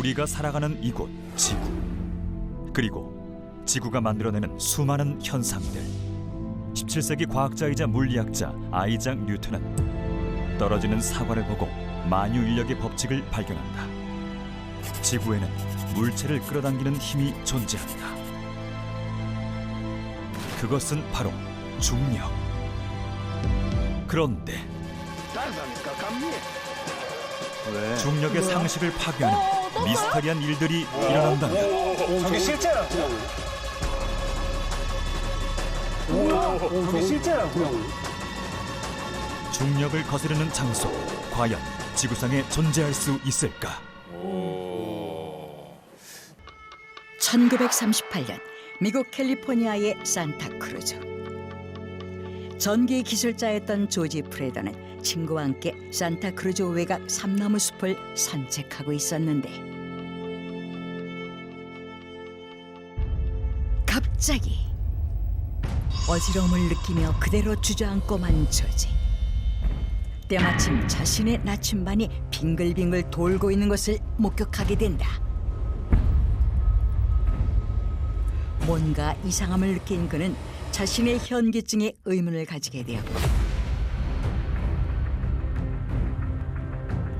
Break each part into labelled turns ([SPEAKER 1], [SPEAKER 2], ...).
[SPEAKER 1] 우리가 살아가는 이곳 지구, 그리고 지구가 만들어내는 수많은 현상들. 17세기 과학자이자 물리학자 아이작 뉴턴은 떨어지는 사과를 보고 만유인력의 법칙을 발견한다. 지구에는 물체를 끌어당기는 힘이 존재한다. 그것은 바로 중력. 그런데 중력의 상식을 파괴하는 미스터리한 일들이 일어난다면
[SPEAKER 2] 저게 실제라고? 저게 실제라고?
[SPEAKER 1] 중력을 거스르는 장소, 과연 지구상에 존재할 수 있을까?
[SPEAKER 3] 1938년 미국 캘리포니아의 산타크루즈. 전기 기술자였던 조지 프레더는 친구와 함께 산타크루즈 외곽 삼나무 숲을 산책하고 있었는데 갑자기 어지러움을 느끼며 그대로 주저앉고만 조지. 때마침 자신의 나침반이 빙글빙글 돌고 있는 것을 목격하게 된다. 뭔가 이상함을 느낀 그는 자신의 현기증에 의문을 가지게 되었고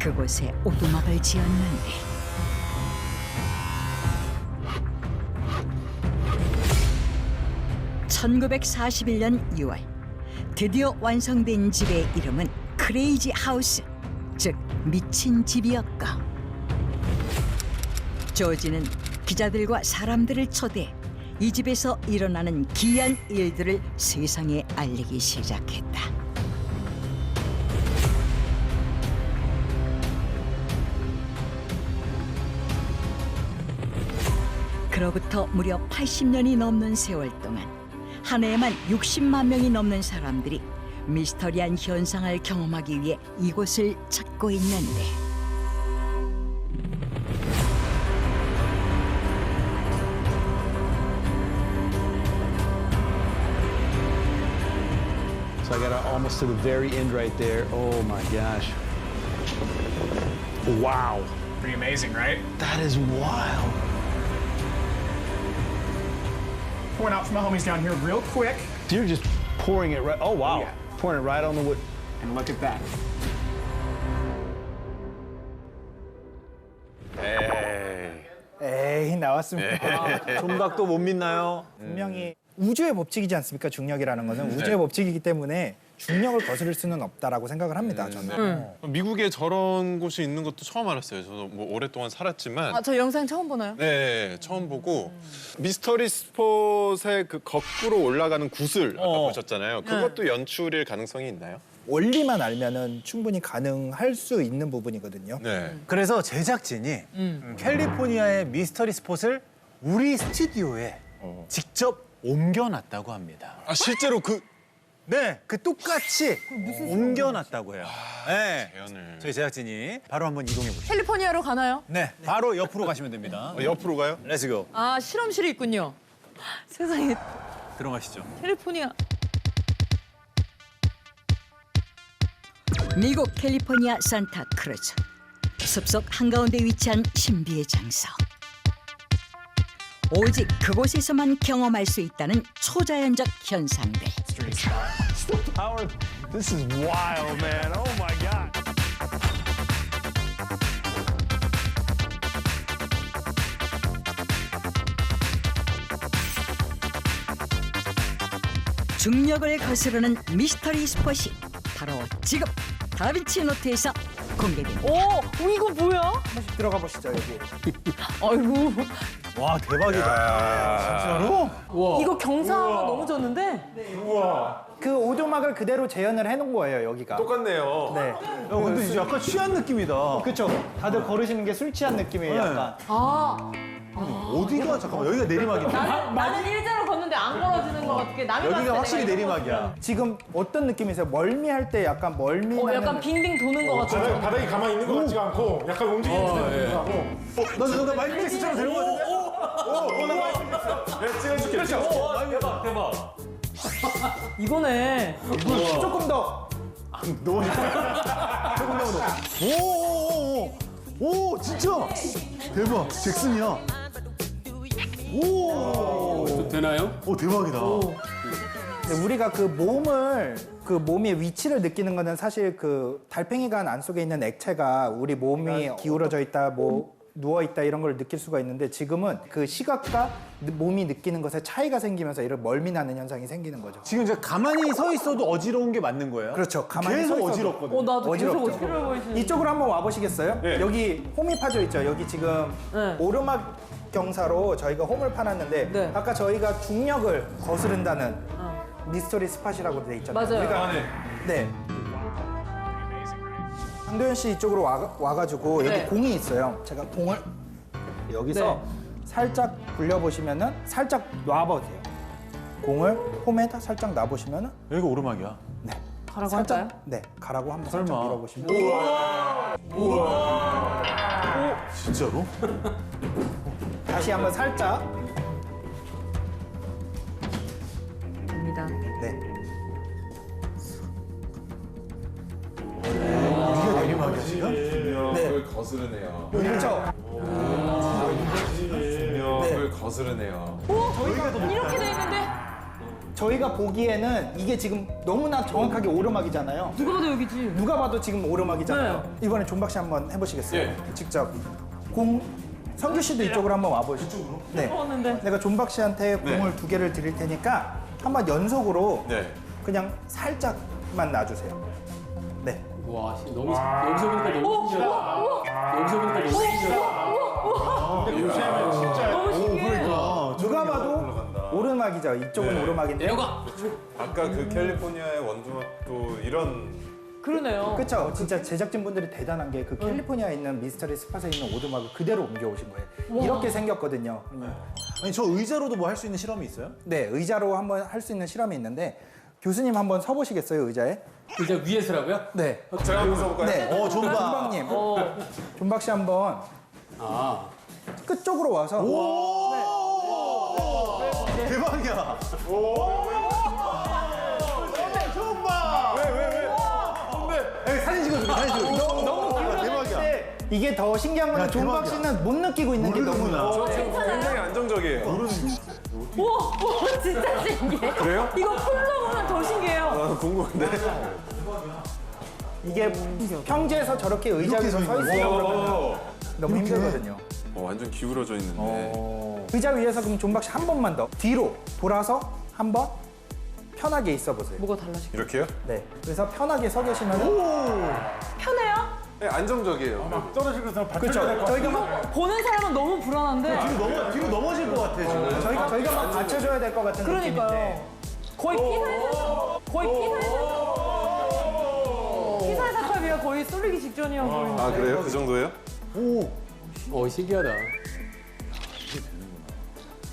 [SPEAKER 3] 그곳에 오두막을 지었는데 (1941년 6월) 드디어 완성된 집의 이름은 크레이지 하우스, 즉 미친 집이었고 조지는 기자들과 사람들을 초대해 이 집에서 일어나는 기이한 일들을 세상에 알리기 시작했다. 그로부터 무려 80년이 넘는 세월 동안 한 해에만 60만 명이 넘는 사람들이 미스터리한 현상을 경험하기 위해 이곳을 찾고 있는데
[SPEAKER 2] So I got almost to the very end right there. Oh my gosh. Wow.
[SPEAKER 4] Pretty amazing, right?
[SPEAKER 2] That is wild.
[SPEAKER 4] Pouring out from the homies down here real quick.
[SPEAKER 2] You're just pouring it right. Oh wow.
[SPEAKER 4] Yeah.
[SPEAKER 2] Pouring it right on the wood.
[SPEAKER 4] And look at that.
[SPEAKER 5] 에이 나왔습니다.
[SPEAKER 2] 총각도 못 믿나요?
[SPEAKER 5] 분명히 우주의 법칙이지 않습니까? 중력이라는 것은 우주의 법칙이기 때문에 중력을 거스를 수는 없다라고 생각을 합니다. 저는.
[SPEAKER 6] 미국에 저런 곳이 있는 것도 처음 알았어요. 저도 뭐 오랫동안 살았지만
[SPEAKER 7] 아, 저 영상 처음 보나요?
[SPEAKER 6] 네, 처음 보고 미스터리 스폿의 그 거꾸로 올라가는 구슬 아까 보셨잖아요. 그것도 연출일 가능성이 있나요?
[SPEAKER 5] 원리만 알면은 충분히 가능할 수 있는 부분이거든요.
[SPEAKER 6] 네.
[SPEAKER 8] 그래서 제작진이 캘리포니아의 미스터리 스폿을 우리 스튜디오에 직접 옮겨놨다고 합니다.
[SPEAKER 6] 아 실제로 그
[SPEAKER 8] 네, 그 똑같이 옮겨놨다고 해요. 네,
[SPEAKER 6] 재현을
[SPEAKER 8] 저희 제작진이 바로 한번 이동해 보시죠.
[SPEAKER 7] 캘리포니아로 가나요?
[SPEAKER 8] 네, 바로 옆으로 가시면 됩니다.
[SPEAKER 6] 옆으로 가요?
[SPEAKER 8] 렛츠고.
[SPEAKER 7] 아, 실험실이 있군요. 세상에,
[SPEAKER 8] 들어가시죠.
[SPEAKER 7] 캘리포니아.
[SPEAKER 3] 미국 캘리포니아 산타크루즈. 숲속 한가운데 위치한 신비의 장소. 오직 그곳에서만 경험할 수 있다는 초자연적 현상들.
[SPEAKER 2] Howard, this is wild, man. Oh my God.
[SPEAKER 3] 중력을 거스르는 미스터리 스폿이 바로 지금 다빈치 노트에서 공개됩니다.
[SPEAKER 7] 오, 이거 뭐야?
[SPEAKER 5] 들어가 보시죠 여기.
[SPEAKER 7] 아이고,
[SPEAKER 8] 와, 대박이다. 진짜로?
[SPEAKER 7] 이거 경사가 너무 졌는데?
[SPEAKER 5] 그 오두막을 그대로 재현을 해놓은 거예요 여기가.
[SPEAKER 6] 똑같네요.
[SPEAKER 5] 네.
[SPEAKER 8] 야, 근데 진짜 약간 취한 느낌이다.
[SPEAKER 5] 그렇죠. 다들 걸으시는 게 술 취한 느낌이에요 약간.
[SPEAKER 7] 아,
[SPEAKER 8] 어디가? 잠깐만, 여기가 내리막인데.
[SPEAKER 7] 나는 일자로 걷는데 안 걸어지는 거 어떻게 남이 봤을 때
[SPEAKER 8] 여기가 확실히
[SPEAKER 7] 내가
[SPEAKER 8] 내리막이야.
[SPEAKER 5] 지금 어떤 느낌이세요? 멀미할 때 약간 멀미나는.
[SPEAKER 7] 약간 빙빙 도는 거 같아.
[SPEAKER 9] 바닥이 가만히 있는 것 같지가 않고 약간 움직이는 듯한 하고.
[SPEAKER 8] 나 마이클 잭슨처럼 되는 거 같은데?
[SPEAKER 7] 이거네.
[SPEAKER 5] 조금 더.
[SPEAKER 8] 오, 진짜. 대박. 잭슨이야. 오.
[SPEAKER 10] 되나요?
[SPEAKER 8] 오 대박이다.
[SPEAKER 5] 근데 우리가 그 몸의 위치를 느끼는 거는 사실 그 달팽이관 안 속에 있는 액체가 우리 몸이 기울어져 있다, 뭐 누워 있다 이런 걸 느낄 수가 있는데 지금은 그 시각과 몸이 느끼는 것에 차이가 생기면서 이런 멀미 나는 현상이 생기는 거죠.
[SPEAKER 8] 지금 이제 가만히 서 있어도 어지러운 게 맞는 거예요?
[SPEAKER 5] 그렇죠. 가만히
[SPEAKER 8] 계속
[SPEAKER 5] 서 있어도
[SPEAKER 8] 어지럽거든요.
[SPEAKER 7] 나도 계속
[SPEAKER 5] 어지럽죠.
[SPEAKER 7] 어지러워 보이시는.
[SPEAKER 5] 이쪽으로 한번 와보시겠어요? 여기 홈이 파져 있죠. 여기 지금
[SPEAKER 7] 네.
[SPEAKER 5] 오르막 경사로 저희가 홈을 파놨는데
[SPEAKER 7] 네.
[SPEAKER 5] 아까 저희가 중력을 거스른다는 미스터리 스팟이라고 돼 있잖아요.
[SPEAKER 7] 맞아요.
[SPEAKER 5] 우리가 네. 강도현 씨 이쪽으로 와가지고 여기
[SPEAKER 7] 네.
[SPEAKER 5] 공이 있어요. 제가 공을 여기서 살짝 굴려보시면은 살짝 놔보세요. 공을 홈에다 살짝 놔보시면은
[SPEAKER 8] 여기가 오르막이야.
[SPEAKER 5] 네.
[SPEAKER 7] 가라고
[SPEAKER 5] 살짝
[SPEAKER 7] 할까요?
[SPEAKER 5] 네 가라고 한번
[SPEAKER 8] 설마.
[SPEAKER 5] 살짝 밀어보시면
[SPEAKER 8] 진짜로?
[SPEAKER 5] 다시 한번 살짝
[SPEAKER 7] 입니다.
[SPEAKER 5] 네.
[SPEAKER 8] 이게 내리막이야 지금?
[SPEAKER 5] 네.
[SPEAKER 11] 거스르네요.
[SPEAKER 5] 그렇죠.
[SPEAKER 11] 중력을 거스르네요.
[SPEAKER 7] 이렇게 돼 있는데
[SPEAKER 5] 저희가 보기에는 이게 지금 너무나 정확하게 오르막이잖아요.
[SPEAKER 7] 누가 봐도 여기지.
[SPEAKER 5] 누가 봐도 지금 오르막이잖아요.
[SPEAKER 7] 네.
[SPEAKER 5] 이번에 존박 씨 한번 해보시겠어요?
[SPEAKER 11] 예.
[SPEAKER 5] 직접 공 성규 씨도 이쪽으로 한번 와보시죠. 이쪽으로? 네.
[SPEAKER 7] 왔는데.
[SPEAKER 5] 내가 존박 씨한테 공을 2개를 드릴 테니까 한번 연속으로
[SPEAKER 6] 네.
[SPEAKER 5] 그냥 살짝만 놔주세요. 네.
[SPEAKER 10] 와, 너무 여기서 보니까 너무 신기하다. 여기서 보니까 너무 신기하다.
[SPEAKER 7] 너무 신기해.
[SPEAKER 5] 누가 봐도 오르막이죠. 이쪽은 오르막인데.
[SPEAKER 10] 에어가.
[SPEAKER 6] 아까 그 캘리포니아의 원두막도 이런
[SPEAKER 7] 그러네요.
[SPEAKER 5] 그렇죠. 진짜 제작진분들이 대단한 게 그 캘리포니아에 있는 미스터리 스팟에 있는 오두막을 그대로 옮겨오신 거예요. 이렇게 생겼거든요.
[SPEAKER 8] 아니 저 의자로도 뭐 할 수 있는 실험이 있어요?
[SPEAKER 5] 네, 의자로 한번 할 수 있는 실험이 있는데 교수님 한번 서보시겠어요, 의자에?
[SPEAKER 10] 의자 위에서라고요?
[SPEAKER 5] 네.
[SPEAKER 6] 제가 한번 써볼까요?
[SPEAKER 5] 네.
[SPEAKER 8] 존박.
[SPEAKER 5] 존박님. 존박 씨 한번
[SPEAKER 10] 아,
[SPEAKER 5] 끝쪽으로 와서
[SPEAKER 8] 대박이야. 왜? 사진 찍어줄게. 사진 찍어줄게. 너무 대박이야.
[SPEAKER 5] 근데 이게 더 신기한 건
[SPEAKER 8] 야,
[SPEAKER 5] 존박
[SPEAKER 8] 대박이야.
[SPEAKER 5] 씨는 못 느끼고 있는 게 너무
[SPEAKER 8] 모르는구나.
[SPEAKER 6] 굉장히 안정적이에요.
[SPEAKER 7] 와, 진짜 신기해.
[SPEAKER 6] 그래요?
[SPEAKER 7] 이거 풀로 보면 더 신기해요.
[SPEAKER 6] 아, 궁금한데.
[SPEAKER 5] 이게 평지에서 저렇게 의자 위에서 서 있어요. 그러면 너무 힘들거든요.
[SPEAKER 6] 완전 기울어져 있는데.
[SPEAKER 5] 의자 위에서 그럼 존박 씨 한 번만 더 뒤로 돌아서 한번 편하게 있어 보세요.
[SPEAKER 7] 뭐가 달라지게?
[SPEAKER 6] 이렇게요?
[SPEAKER 5] 네. 그래서 편하게 서 계시면
[SPEAKER 7] 편해요?
[SPEAKER 6] 네, 안정적이에요.
[SPEAKER 9] 떨어지면서
[SPEAKER 5] 그렇죠. 저희가 막
[SPEAKER 7] 보는 사람은 너무 불안한데.
[SPEAKER 8] 뒤로 넘어질 것 같아 지금.
[SPEAKER 5] 저희가 막 받쳐줘야 될 것 같은 느낌인데.
[SPEAKER 7] 그러니까요. 거의 피살사. 거의 피살사. 피살사탑이야. 거의 쏠리기 직전이야. 거의.
[SPEAKER 6] 아, 그래요? 그 정도예요?
[SPEAKER 10] 신기하다.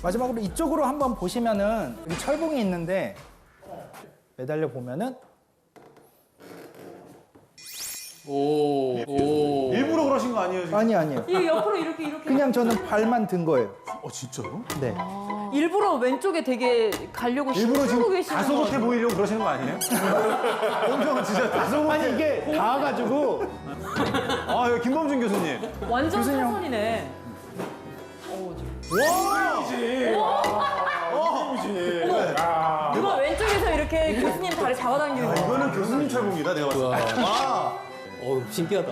[SPEAKER 5] 마지막으로 이쪽으로 한번 보시면은 여기 철봉이 있는데 매달려 보면은
[SPEAKER 8] 일부러 그러신 거 아니에요 지금?
[SPEAKER 5] 아니에요.
[SPEAKER 7] 이 옆으로 이렇게.
[SPEAKER 5] 그냥 저는 발만 든 거예요.
[SPEAKER 8] 진짜로?
[SPEAKER 5] 네.
[SPEAKER 7] 일부러 왼쪽에 되게 가려고
[SPEAKER 8] 일부러
[SPEAKER 7] 힘주고
[SPEAKER 8] 지금
[SPEAKER 7] 계시는
[SPEAKER 8] 다소곳해
[SPEAKER 7] 거.
[SPEAKER 8] 보이려고 그러시는 거 아니에요? 엄청 진짜 다소곳해.
[SPEAKER 5] 아니 이게 닿아가지고
[SPEAKER 8] 아 여기 김범준 교수님.
[SPEAKER 7] 완전
[SPEAKER 5] 교수님.
[SPEAKER 7] 사선이네. 누가 왼쪽에서 이렇게 교수님 다리 잡아당기는 거.
[SPEAKER 8] 이거는 교수님 철봉이다 내가 봤을 때. 와.
[SPEAKER 10] 신기하다.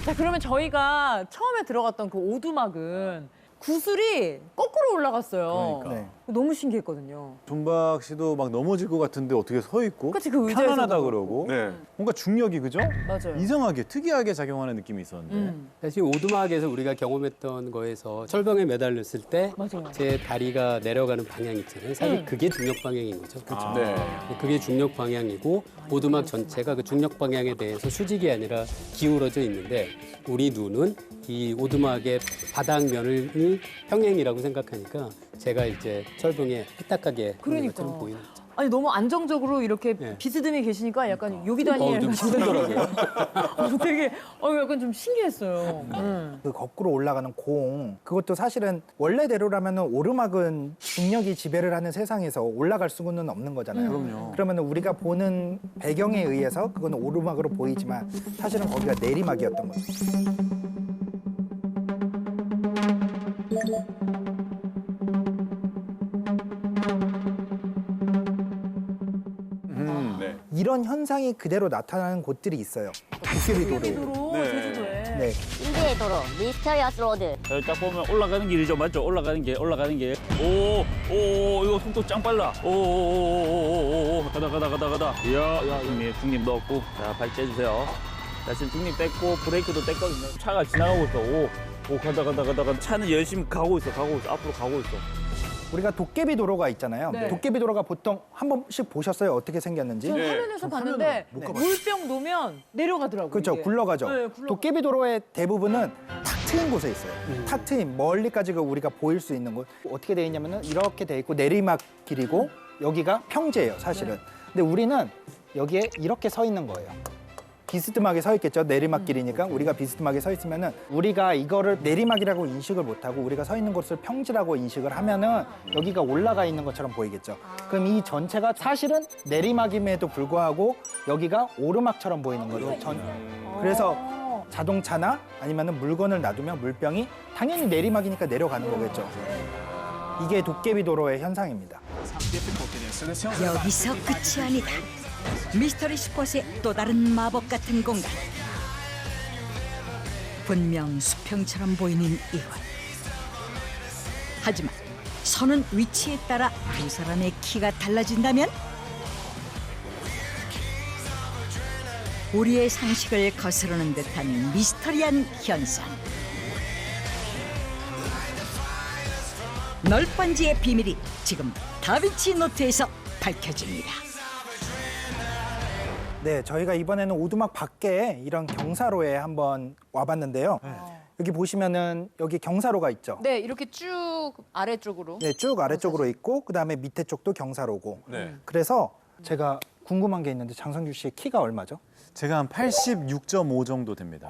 [SPEAKER 7] 자, 그러면 저희가 처음에 들어갔던 그 오두막은 구슬이 거꾸로 올라갔어요.
[SPEAKER 5] 네.
[SPEAKER 7] 너무 신기했거든요.
[SPEAKER 8] 존박 씨도 막 넘어질 것 같은데 어떻게 서 있고
[SPEAKER 7] 그치, 그 의자에서
[SPEAKER 8] 편안하다
[SPEAKER 7] 도
[SPEAKER 8] 그러고
[SPEAKER 6] 네.
[SPEAKER 8] 뭔가 중력이 그죠?
[SPEAKER 7] 맞아요.
[SPEAKER 8] 이상하게 특이하게 작용하는 느낌이 있었는데
[SPEAKER 10] 사실 오두막에서 우리가 경험했던 거에서 철봉에 매달렸을 때
[SPEAKER 7] 맞아요.
[SPEAKER 10] 제 다리가 내려가는 방향 있잖아요. 사실 그게 중력 방향인 거죠.
[SPEAKER 6] 네.
[SPEAKER 10] 그게 중력 방향이고 오두막 전체가 그 중력 방향에 대해서 수직이 아니라 기울어져 있는데 우리 눈은 이 오두막의 바닥면을 평행이라고 생각하니까 제가 이제 철봉에 삐딱하게
[SPEAKER 7] 그러니까.
[SPEAKER 10] 것처럼 보이는 거죠.
[SPEAKER 7] 아니 너무 안정적으로 이렇게
[SPEAKER 10] 네.
[SPEAKER 7] 비스듬히 계시니까 약간 요기다니엘
[SPEAKER 10] 좀 힘들더라고요.
[SPEAKER 7] 되게 약간 좀 신기했어요.
[SPEAKER 5] 그 거꾸로 올라가는 공 그것도 사실은 원래대로라면 오르막은 중력이 지배를 하는 세상에서 올라갈 수는 없는 거잖아요. 그러면 우리가 보는 배경에 의해서 그건 오르막으로 보이지만 사실은 거기가 내리막이었던 거죠.
[SPEAKER 6] 네.
[SPEAKER 5] 이런 현상이 그대로 나타나는 곳들이 있어요. 도깨비도로.
[SPEAKER 7] 제주도로 제주도에.
[SPEAKER 5] 네.
[SPEAKER 12] 인제의 도로 미스터리어스 로드.
[SPEAKER 13] 여기 딱 보면 올라가는 길이죠, 맞죠? 올라가는 길. 오, 이거 속도 짱 빨라. 오, 가다. 이야, 중립 넣었고, 자, 발 째주세요. 자, 지금 중립 뗐고, 브레이크도 뗐거든요. 차가 지나가고 있어. 오, 가다. 차는 열심히 가고 있어. 앞으로 가고 있어.
[SPEAKER 5] 우리가 도깨비도로가 있잖아요.
[SPEAKER 7] 네.
[SPEAKER 5] 도깨비도로가 보통 한 번씩 보셨어요? 어떻게 생겼는지?
[SPEAKER 7] 저 화면에서 봤는데 물병 놓으면 내려가더라고요.
[SPEAKER 5] 그렇죠.
[SPEAKER 7] 이게.
[SPEAKER 5] 굴러가죠.
[SPEAKER 7] 네, 굴러가.
[SPEAKER 5] 도깨비도로의 대부분은 탁 트인 곳에 있어요. 탁 트인 멀리까지 우리가 보일 수 있는 곳. 어떻게 돼 있냐면은 이렇게 돼 있고 내리막 길이고 여기가 평지예요, 사실은. 근데 우리는 여기에 이렇게 서 있는 거예요. 비스듬하게 서 있겠죠. 내리막길이니까 우리가 비스듬하게 서 있으면은 우리가 이거를 내리막이라고 인식을 못하고 우리가 서 있는 곳을 평지라고 인식을 하면은 여기가 올라가 있는 것처럼 보이겠죠. 그럼 이 전체가 사실은 내리막임에도 불구하고 여기가 오르막처럼 보이는 거죠. 그래서 자동차나 아니면은 물건을 놔두면 물병이 당연히 내리막이니까 내려가는 거겠죠. 이게 도깨비도로의 현상입니다.
[SPEAKER 3] 여기서 끝이 아니다. 미스터리 스폿의 또 다른 마법 같은 공간. 분명 수평처럼 보이는 이곳. 하지만 서는 위치에 따라 두 사람의 키가 달라진다면 우리의 상식을 거스르는 듯한 미스터리한 현상. 널빤지의 비밀이 지금 다빈치 노트에서 밝혀집니다.
[SPEAKER 5] 네, 저희가 이번에는 오두막 밖에 이런 경사로에 한번 와봤는데요. 여기 보시면은 여기 경사로가 있죠.
[SPEAKER 7] 네, 이렇게 쭉 아래쪽으로.
[SPEAKER 5] 네, 쭉 아래쪽으로 있고 그다음에 밑에 쪽도 경사로고.
[SPEAKER 6] 네.
[SPEAKER 5] 그래서 제가 궁금한 게 있는데 장성규 씨의 키가 얼마죠?
[SPEAKER 8] 제가 한 86.5 정도 됩니다.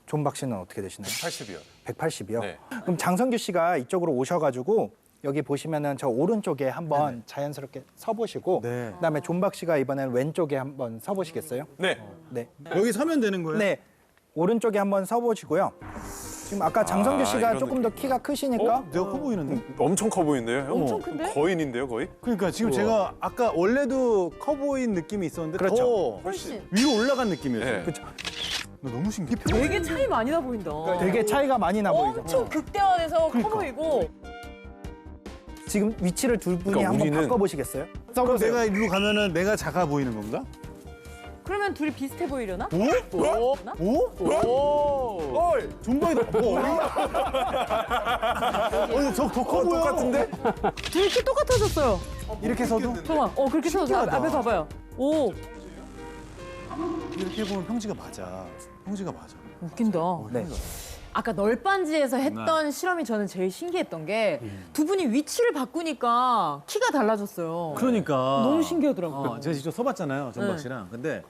[SPEAKER 5] 존박 씨는 어떻게 되시나요?
[SPEAKER 6] 80이요.
[SPEAKER 5] 180이요?
[SPEAKER 6] 네.
[SPEAKER 5] 그럼 장성규 씨가 이쪽으로 오셔가지고 여기 보시면은 저 오른쪽에 한번 자연스럽게 서보시고
[SPEAKER 8] 네.
[SPEAKER 5] 그다음에 존박 씨가 이번에는 왼쪽에 한번 서보시겠어요?
[SPEAKER 6] 네.
[SPEAKER 5] 네.
[SPEAKER 8] 여기 서면 되는 거예요?
[SPEAKER 5] 네. 오른쪽에 한번 서보시고요. 지금 아까 장성규 씨가
[SPEAKER 6] 이런
[SPEAKER 5] 조금 더 키가 크시니까
[SPEAKER 8] 내가 커 보이는데?
[SPEAKER 6] 엄청 커 보이는데요, 형?
[SPEAKER 7] 엄청 큰데?
[SPEAKER 6] 거인인데요, 거의?
[SPEAKER 8] 그러니까 지금 제가 아까 원래도 커 보인 느낌이 있었는데
[SPEAKER 5] 그렇죠.
[SPEAKER 8] 더
[SPEAKER 7] 훨씬.
[SPEAKER 8] 위로 올라간 느낌이었어요.
[SPEAKER 6] 네.
[SPEAKER 5] 그렇죠.
[SPEAKER 8] 너무 신기해.
[SPEAKER 7] 되게 차이 많이 나 보인다.
[SPEAKER 5] 되게 차이가 많이 나 보이죠.
[SPEAKER 7] 엄청 극대화돼서 커 보이고.
[SPEAKER 5] 지금 위치를 둘 분이
[SPEAKER 6] 그러니까
[SPEAKER 5] 한번
[SPEAKER 6] 우리는-
[SPEAKER 5] 바꿔보시겠어요?
[SPEAKER 8] 그럼 내가 이리로 가면은 내가 작아 보이는 건가?
[SPEAKER 7] 그러면 둘이 비슷해 보이려나?
[SPEAKER 8] 오? 존박이다. 저더 보여.
[SPEAKER 6] 똑같은데?
[SPEAKER 7] 둘이 키 똑같아졌어요.
[SPEAKER 8] 이렇게 서도?
[SPEAKER 7] 잠깐만, 그렇게 서서
[SPEAKER 8] 신기하다.
[SPEAKER 7] 앞에 봐봐요. 오,
[SPEAKER 8] 이렇게 보면 평지가 맞아. 평지가 맞아.
[SPEAKER 7] 웃긴다.
[SPEAKER 5] 네.
[SPEAKER 7] 아까 널빤지에서 했던 실험이 저는 제일 신기했던 게 두 분이 위치를 바꾸니까 키가 달라졌어요.
[SPEAKER 8] 그러니까.
[SPEAKER 7] 너무 신기하더라고요.
[SPEAKER 8] 제가 직접 써봤잖아요, 정박
[SPEAKER 7] 네.
[SPEAKER 8] 씨랑. 근데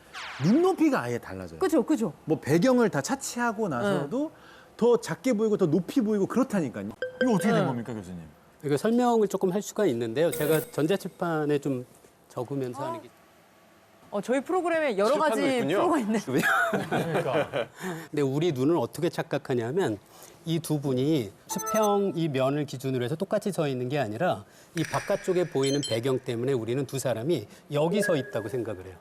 [SPEAKER 8] 눈높이가 아예 달라져요.
[SPEAKER 7] 그죠.
[SPEAKER 8] 뭐 배경을 다 차치하고 나서도 더 작게 보이고 더 높이 보이고 그렇다니까요. 이거 어떻게 된 겁니까, 교수님?
[SPEAKER 10] 이거 설명을 조금 할 수가 있는데요. 제가 전자칠판에 좀 적으면서 하는 게.
[SPEAKER 7] 저희 프로그램에 여러 가지
[SPEAKER 6] 실판도 있군요.
[SPEAKER 7] 프로가 있네.
[SPEAKER 10] 근데 우리 눈은 어떻게 착각하냐면 이 두 분이 수평 이 면을 기준으로 해서 똑같이 서 있는 게 아니라 이 바깥쪽에 보이는 배경 때문에 우리는 두 사람이 여기 서 있다고 생각을 해요.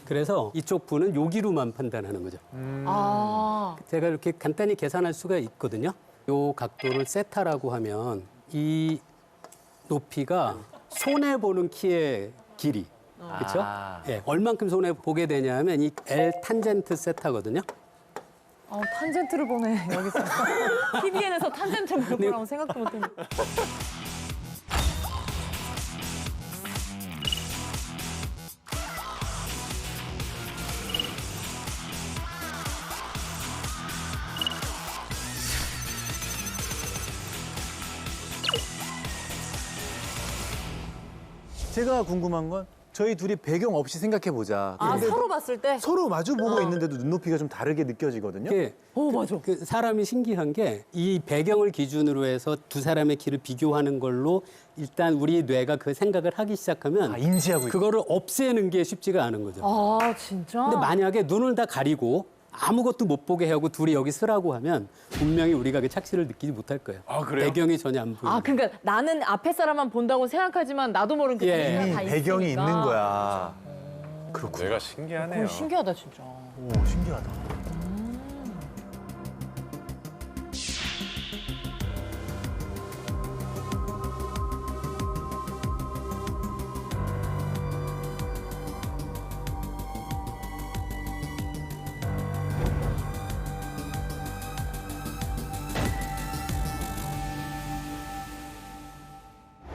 [SPEAKER 10] 그래서 이쪽 분은 여기로만 판단하는 거죠.
[SPEAKER 7] 아,
[SPEAKER 10] 제가 이렇게 간단히 계산할 수가 있거든요. 요 각도를 세타라고 하면 이 높이가 손해 보는 키의 길이. 그렇죠? 예, 얼만큼 손해 보게 되냐면 이 L 탄젠트 세타거든요.
[SPEAKER 7] 탄젠트를 보네 여기서. TVN에서 탄젠트를 볼 거라고 생각도 못했는데.
[SPEAKER 8] 제가 궁금한 건 저희 둘이 배경 없이 생각해 보자.
[SPEAKER 7] 아, 서로 봤을 때?
[SPEAKER 8] 서로 마주 보고 있는데도 눈높이가 좀 다르게 느껴지거든요.
[SPEAKER 7] 맞아.
[SPEAKER 10] 그 사람이 신기한 게 이 배경을 기준으로 해서 두 사람의 길을 비교하는 걸로 일단 우리 뇌가 그 생각을 하기 시작하면
[SPEAKER 8] 인지하고
[SPEAKER 10] 그거를 없애는 게 쉽지가 않은 거죠.
[SPEAKER 7] 아, 진짜?
[SPEAKER 10] 근데 만약에 눈을 다 가리고 아무것도 못 보게 하고 둘이 여기 쓰라고 하면 분명히 우리가 그 착시를 느끼지 못할 거예요.
[SPEAKER 6] 아, 그래요?
[SPEAKER 10] 배경이 전혀 안 보여요.
[SPEAKER 7] 아, 그러니까 나는 앞에 사람만 본다고 생각하지만 나도 모르는
[SPEAKER 10] 예.
[SPEAKER 7] 배경이
[SPEAKER 8] 이미
[SPEAKER 7] 다
[SPEAKER 8] 배경이
[SPEAKER 7] 있으니까.
[SPEAKER 8] 있는 거야. 그렇구나.
[SPEAKER 6] 내가 신기하네요.
[SPEAKER 7] 신기하다, 진짜.
[SPEAKER 8] 오, 신기하다.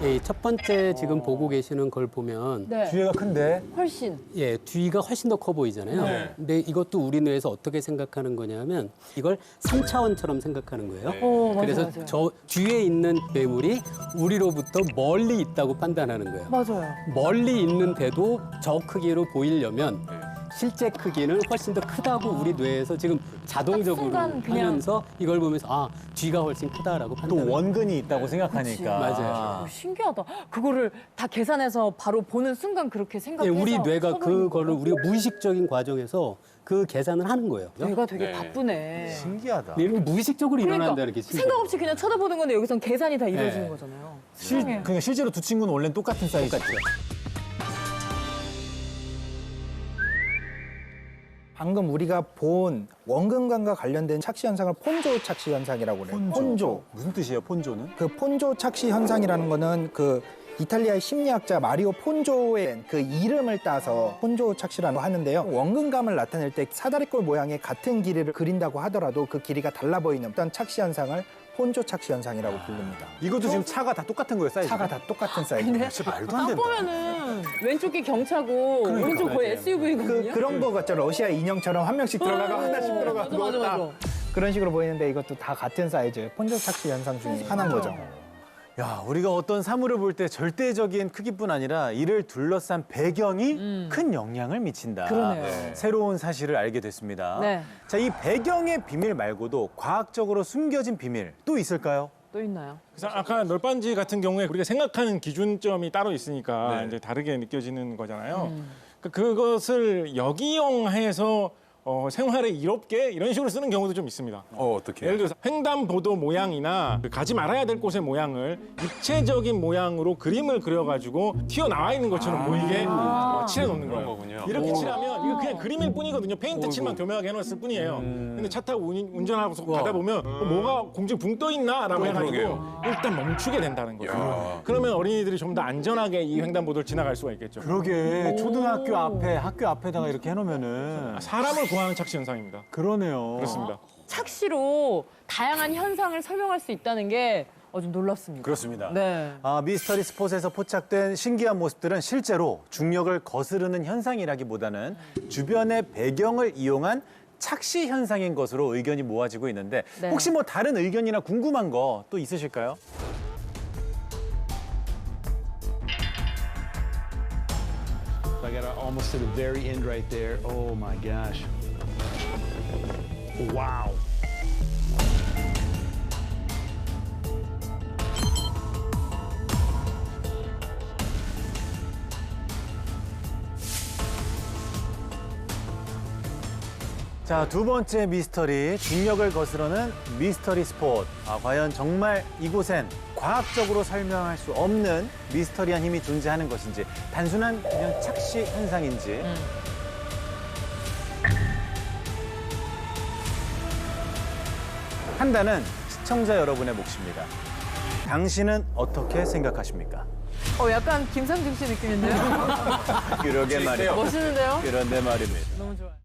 [SPEAKER 10] 예, 첫 번째 지금 보고 계시는 걸 보면
[SPEAKER 7] 네.
[SPEAKER 8] 뒤에가 큰데?
[SPEAKER 7] 훨씬.
[SPEAKER 10] 예, 뒤가 훨씬 더 커 보이잖아요.
[SPEAKER 6] 네.
[SPEAKER 10] 근데 이것도 우리 뇌에서 어떻게 생각하는 거냐면 이걸 3차원처럼 생각하는 거예요.
[SPEAKER 7] 맞아요,
[SPEAKER 10] 그래서
[SPEAKER 7] 맞아요.
[SPEAKER 10] 저 뒤에 있는 괴물이 우리로부터 멀리 있다고 판단하는 거예요.
[SPEAKER 7] 맞아요.
[SPEAKER 10] 멀리 있는데도 저 크기로 보이려면 실제 크기는 훨씬 더 크다고 우리 뇌에서 지금 자동적으로
[SPEAKER 7] 순간 그냥-
[SPEAKER 10] 하면서 이걸 보면서 아, 뒤가 훨씬 크다라고
[SPEAKER 8] 또
[SPEAKER 10] 판단해요.
[SPEAKER 8] 원근이 있다고 생각하니까.
[SPEAKER 10] 맞아요.
[SPEAKER 7] 신기하다. 그거를 다 계산해서 바로 보는 순간 그렇게
[SPEAKER 10] 예,
[SPEAKER 7] 생각해서
[SPEAKER 10] 우리 뇌가
[SPEAKER 7] 써버리는
[SPEAKER 10] 그거를
[SPEAKER 7] 거예요?
[SPEAKER 10] 우리가 무의식적인 과정에서 그 계산을 하는 거예요.
[SPEAKER 7] 뇌가 되게
[SPEAKER 6] 네.
[SPEAKER 7] 바쁘네.
[SPEAKER 8] 신기하다.
[SPEAKER 10] 이런 게 무의식적으로 일어난다는 게
[SPEAKER 7] 그러니까 생각 없이 그냥 쳐다보는 건데 여기선 계산이 다 이루어지는
[SPEAKER 10] 네.
[SPEAKER 7] 거잖아요.
[SPEAKER 8] 그러니까 실제로 두 친구는 원래는 똑같은 사이즈.
[SPEAKER 5] 방금 우리가 본 원근감과 관련된 착시 현상을 폰조 착시 현상이라고 그래요. 폰조.
[SPEAKER 8] 무슨 뜻이에요, 폰조는?
[SPEAKER 5] 그 폰조 착시 현상이라는 거는 그 이탈리아의 심리학자 마리오 폰조의 그 이름을 따서 폰조 착시라고 하는데요. 원근감을 나타낼 때 사다리꼴 모양의 같은 길이를 그린다고 하더라도 그 길이가 달라 보이는 어떤 착시 현상을 폰조 착시 현상이라고 부릅니다.
[SPEAKER 8] 이것도 지금 차가 다 똑같은 거예요, 사이즈가?
[SPEAKER 5] 차가 다 똑같은 사이즈입니다.
[SPEAKER 8] 진짜 말도 안
[SPEAKER 7] 딱
[SPEAKER 8] 된다.
[SPEAKER 7] 보면은 왼쪽 게 경차고 오른쪽 거의 SUV거든요.
[SPEAKER 5] 그런 거 같죠. 러시아 인형처럼 한 명씩 들어가고 하나씩 들어가고
[SPEAKER 7] 맞아, 맞아,
[SPEAKER 5] 딱
[SPEAKER 7] 맞아.
[SPEAKER 5] 그런 식으로 보이는데 이것도 다 같은 사이즈. 폰조 착시 현상 중에 하나인 거죠.
[SPEAKER 8] 야, 우리가 어떤 사물을 볼 때 절대적인 크기뿐 아니라 이를 둘러싼 배경이 큰 영향을 미친다.
[SPEAKER 7] 그러네요.
[SPEAKER 8] 새로운 사실을 알게 됐습니다.
[SPEAKER 7] 네.
[SPEAKER 8] 자, 이 배경의 비밀 말고도 과학적으로 숨겨진 비밀 또 있을까요?
[SPEAKER 7] 또 있나요?
[SPEAKER 9] 그래서 아까 널빤지 같은 경우에 우리가 생각하는 기준점이 따로 있으니까
[SPEAKER 6] 네.
[SPEAKER 9] 이제 다르게 느껴지는 거잖아요. 그것을 역이용해서 생활에 이롭게 이런 식으로 쓰는 경우도 좀 있습니다.
[SPEAKER 6] 어떻게?
[SPEAKER 9] 예를 들어서 횡단보도 모양이나 그 가지 말아야 될 곳의 모양을 입체적인 모양으로 그림을 그려가지고 튀어나와 있는 것처럼 보이게 칠해놓는 거예요.
[SPEAKER 6] 거군요.
[SPEAKER 9] 이렇게 칠하면 이거 그냥 그림일 뿐이거든요. 페인트 칠만 교묘하게 해놨을 뿐이에요. 근데 차 타고 운전하고 가다 보면 뭐가 공중에 붕 떠 있나라고 해가지고
[SPEAKER 6] 그러게요.
[SPEAKER 9] 일단 멈추게 된다는 거죠.
[SPEAKER 6] 야.
[SPEAKER 9] 그러면 어린이들이 좀 더 안전하게 이 횡단보도를 지나갈 수가 있겠죠.
[SPEAKER 8] 그러게 초등학교 앞에 학교 앞에다가 이렇게 해놓으면은
[SPEAKER 9] 사람을 구하는 착시 현상입니다.
[SPEAKER 8] 그러네요.
[SPEAKER 9] 그렇습니다.
[SPEAKER 7] 착시로 다양한 현상을 설명할 수 있다는 게 좀 놀랍습니다.
[SPEAKER 8] 그렇습니다.
[SPEAKER 7] 네.
[SPEAKER 8] 미스터리 스폿에서 포착된 신기한 모습들은 실제로 중력을 거스르는 현상이라기보다는 주변의 배경을 이용한 착시 현상인 것으로 의견이 모아지고 있는데
[SPEAKER 7] 네.
[SPEAKER 8] 혹시 뭐 다른 의견이나 궁금한 거 또 있으실까요?
[SPEAKER 2] I got almost to the very end right there. Oh my gosh. Wow.
[SPEAKER 8] 자, 두 번째 미스터리, 중력을 거스르는 미스터리 스폿. 과연 정말 이곳엔 과학적으로 설명할 수 없는 미스터리한 힘이 존재하는 것인지, 단순한 그냥 착시 현상인지. 판단은 시청자 여러분의 몫입니다. 당신은 어떻게 생각하십니까?
[SPEAKER 7] 약간 김상중 씨 느낌인데요?
[SPEAKER 8] 그러게 말이에요.
[SPEAKER 7] 멋있는데요?
[SPEAKER 8] 그런데 말입니다.
[SPEAKER 7] 너무 좋아요.